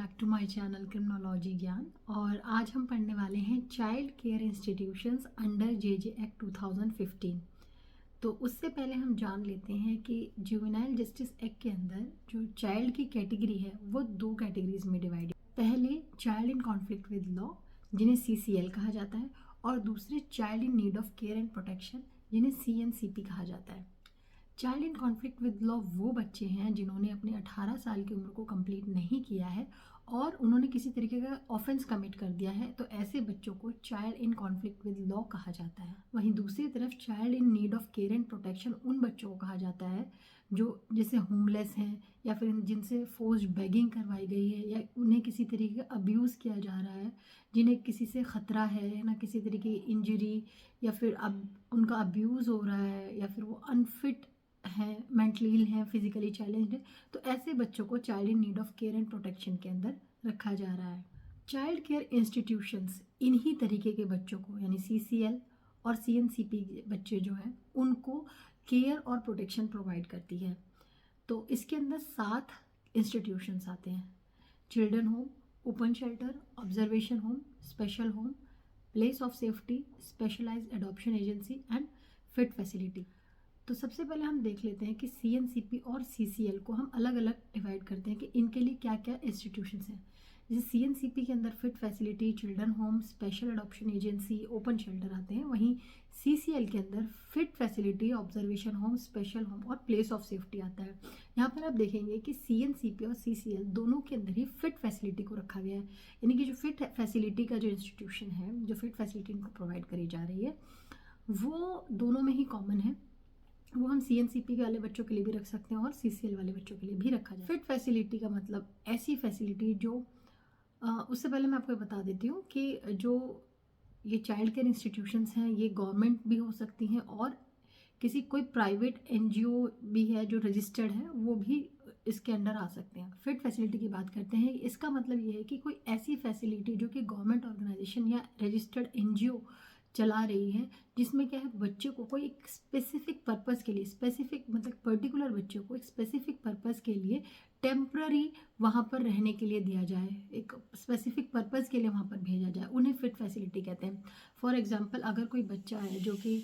Back to my channel criminology ज्ञान। और आज हम पढ़ने वाले हैं child care institutions under JJ act 2015। तो उससे पहले हम जान लेते हैं कि जुवेनाइल जस्टिस एक्ट के अंदर जो चाइल्ड की कैटेगरी है वो दो कैटेगरीज में डिवाइड है। पहले child in conflict with law जिन्हें CCL कहा जाता है, और दूसरे child in need of care and protection जिन्हें CNCP कहा जाता है। Child in conflict with law वो बच्चे हैं जिन्होंने अपने 18 साल की उम्र को कंप्लीट नहीं किया है और उन्होंने किसी तरीके का ऑफेंस कमिट कर दिया है, तो ऐसे बच्चों को child in conflict with law कहा जाता है। वहीं दूसरी तरफ child in need of care and protection उन बच्चों को कहा जाता है जो जैसे होमलेस हैं या फिर जिनसे फोर्स्ड बेगिंग करवाई गई है या उन्हें किसी तरीके का अब्यूज़ किया जा रहा है, जिन्हें किसी से ख़तरा है ना किसी तरीके की इंजरी या फिर अब उनका अब्यूज़ हो रहा है या फिर वो अनफिट हैं, मेंटली इल हैं, फिजिकली चैलेंज्ड है, तो ऐसे बच्चों को child in need of care and protection के अंदर रखा जा रहा है। चाइल्ड केयर इंस्टीट्यूशंस इन्हीं तरीके के बच्चों को यानी CCL और CNCP बच्चे जो हैं उनको केयर और प्रोटेक्शन प्रोवाइड करती है। तो इसके अंदर 7 इंस्टीट्यूशंस आते हैं: children home, open shelter, observation home, special home, place of safety, specialized adoption agency and fit facility. तो सबसे पहले हम देख लेते हैं कि CNCP और CCL को हम अलग अलग डिवाइड करते हैं कि इनके लिए क्या क्या इंस्टीट्यूशंस हैं। जैसे CNCP के अंदर fit facility, children home, special adoption agency, open shelter आते हैं। वहीं CCL के अंदर fit facility, observation home, special home और प्लेस ऑफ सेफ्टी आता है। यहाँ पर आप देखेंगे कि CNCP और CCL दोनों के अंदर ही फिट फैसिलिटी को रखा गया है, यानी कि जो फिट फैसिलिटी का जो इंस्टीट्यूशन है, जो फिट फैसिलिटी इनको प्रोवाइड करी जा रही है वो दोनों में ही कॉमन है। वो हम CNCP वाले बच्चों के लिए भी रख सकते हैं और CCL वाले बच्चों के लिए भी रखा जाए। फिट फैसिलिटी का मतलब ऐसी फैसिलिटी जो उससे पहले मैं आपको बता देती हूँ कि जो ये चाइल्ड केयर इंस्टीट्यूशंस हैं ये गवर्नमेंट भी हो सकती हैं और किसी कोई प्राइवेट NGO भी है जो रजिस्टर्ड है वो भी इसके अंडर आ सकते हैं। फिट फैसिलिटी की बात करते हैं, इसका मतलब ये है कि कोई ऐसी फैसिलिटी जो कि गवर्नमेंट ऑर्गेनाइजेशन या रजिस्टर्ड NGO चला रही है, जिसमें क्या है बच्चे को कोई एक स्पेसिफिक पर्पस के लिए, स्पेसिफिक मतलब पर्टिकुलर बच्चे को एक स्पेसिफिक पर्पस के लिए टेम्प्ररी वहाँ पर रहने के लिए दिया जाए, एक स्पेसिफिक पर्पस के लिए वहाँ पर भेजा जाए, उन्हें फिट फैसिलिटी कहते हैं। फॉर एग्जांपल अगर कोई बच्चा है जो कि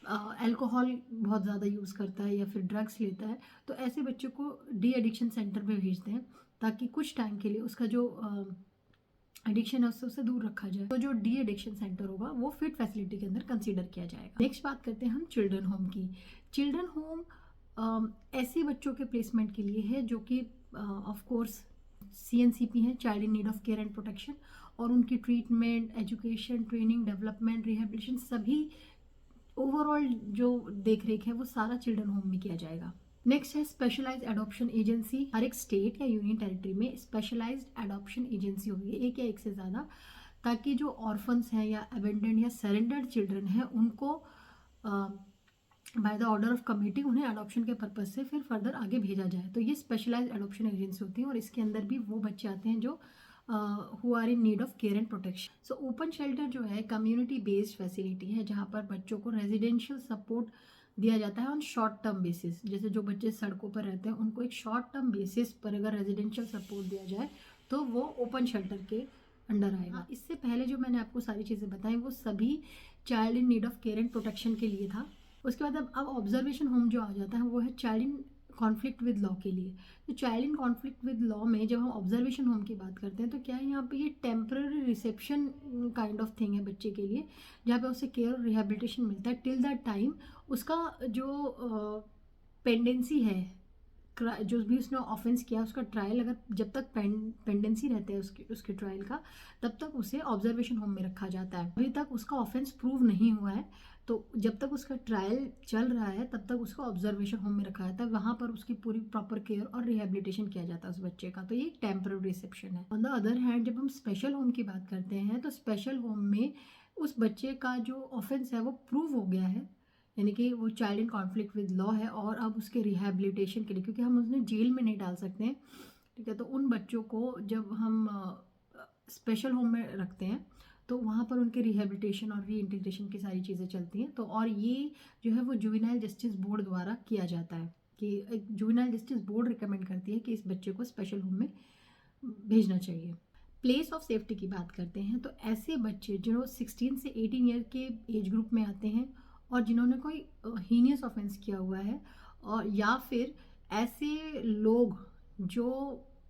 अल्कोहल बहुत ज़्यादा यूज़ करता है या फिर ड्रग्स लेता है, तो ऐसे बच्चों को डी एडिक्शन सेंटर पे भेजते हैं ताकि कुछ टाइम के लिए उसका जो एडिक्शन है उससे दूर रखा जाए। तो जो डी एडिक्शन सेंटर होगा वो फिट फैसिलिटी के अंदर कंसीडर किया जाएगा। नेक्स्ट बात करते हैं हम चिल्ड्रन होम की। चिल्ड्रन होम ऐसे बच्चों के प्लेसमेंट के लिए है जो कि ऑफ कोर्स CNCP है, child in need of care and protection, और उनकी treatment, education, training, development, rehabilitation सभी ओवरऑल जो देख रेख है वो सारा चिल्ड्रन होम में किया जाएगा। नेक्स्ट है स्पेशलाइज्ड एडॉप्शन एजेंसी। हर एक स्टेट या यूनियन टेरिटरी में स्पेशलाइज्ड एडॉप्शन एजेंसी होगी, एक या एक से ज़्यादा, ताकि जो ऑर्फन्स हैं या अबेंडेंड या सरेंडर्ड चिल्ड्रन हैं उनको by the order of committee उन्हें अडॉप्शन के पर्पज से फिर फर्दर आगे भेजा जाए। तो ये स्पेशलाइज्ड एडॉप्शन एजेंसी होती है और इसके अंदर भी वो बच्चे आते हैं जो who are in need of care and protection. So open shelter जो है कम्युनिटी बेस्ड फैसिलिटी है जहाँ पर बच्चों को रेजिडेंशियल सपोर्ट दिया जाता है ऑन शॉर्ट टर्म बेसिस। जैसे जो बच्चे सड़कों पर रहते हैं उनको एक शॉर्ट टर्म बेसिस पर अगर रेजिडेंशियल सपोर्ट दिया जाए तो वो ओपन शेल्टर के अंडर आएगा। इससे पहले जो मैंने आपको सारी चीज़ें बताई वो सभी child in need of care and protection के लिए था। उसके बाद अब ऑब्जर्वेशन होम जो आ जाता है वो है child in conflict with law के लिए। तो child in conflict with law में जब हम ऑब्जर्वेशन होम की बात करते हैं तो क्या है यहाँ पे ये temporary reception kind of thing है बच्चे के लिए, जहाँ पे उसे केयर और रिहेबिलिटेशन मिलता है टिल दैट टाइम उसका जो पेंडेंसी है, जो भी उसने ऑफेंस किया उसका ट्रायल, अगर जब तक पेंडेंसी रहता है उसके ट्रायल का तब तक उसे ऑब्जर्वेशन होम में रखा जाता है। अभी तक उसका ऑफेंस प्रूव नहीं हुआ है तो जब तक उसका ट्रायल चल रहा है तब तक उसको ऑब्जर्वेशन होम में रखा जाता है, वहाँ पर उसकी पूरी प्रॉपर केयर और रिहेबिलिटेशन किया जाता है उस बच्चे का। तो ये एक टेम्पररी रिसेप्शन है। ऑन द अदर हैंड जब हम स्पेशल होम की बात करते हैं तो स्पेशल होम में उस बच्चे का जो ऑफेंस है वो प्रूव हो गया है, यानी कि वो child in conflict with law है और अब उसके रिहेबिलिटेशन के लिए, क्योंकि हम उसने जेल में नहीं डाल सकते हैं, ठीक है, तो उन बच्चों को जब हम स्पेशल होम में रखते हैं तो वहाँ पर उनके रिहेबिलिटेशन और रीइंटीग्रेशन की सारी चीज़ें चलती हैं। तो और ये जो है वो जुवेनाइल जस्टिस बोर्ड द्वारा किया जाता है कि एक जुवेनाइल जस्टिस बोर्ड रिकमेंड करती है कि इस बच्चे को स्पेशल होम में भेजना चाहिए। प्लेस ऑफ सेफ्टी की बात करते हैं तो ऐसे बच्चे जो 16 से 18 ईयर के एज ग्रुप में आते हैं और जिन्होंने कोई हीनियस ऑफेंस किया हुआ है, और या फिर ऐसे लोग जो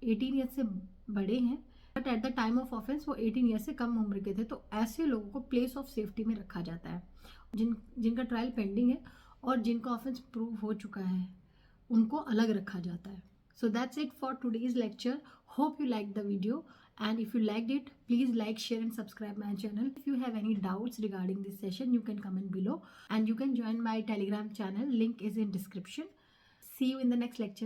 18 ईयर से बड़े हैं but at the time of offence वो 18 ईयर से कम उम्र के थे, तो ऐसे लोगों को प्लेस ऑफ सेफ्टी में रखा जाता है। जिनका ट्रायल पेंडिंग है और जिनका ऑफेंस प्रूव हो चुका है उनको अलग रखा जाता है। So that's it for today's lecture. Hope you liked the video, and if you liked it, please like, share and subscribe my channel. If you have any doubts regarding this session, you can comment below and you can join my Telegram channel. Link is in description. See you in the next lecture.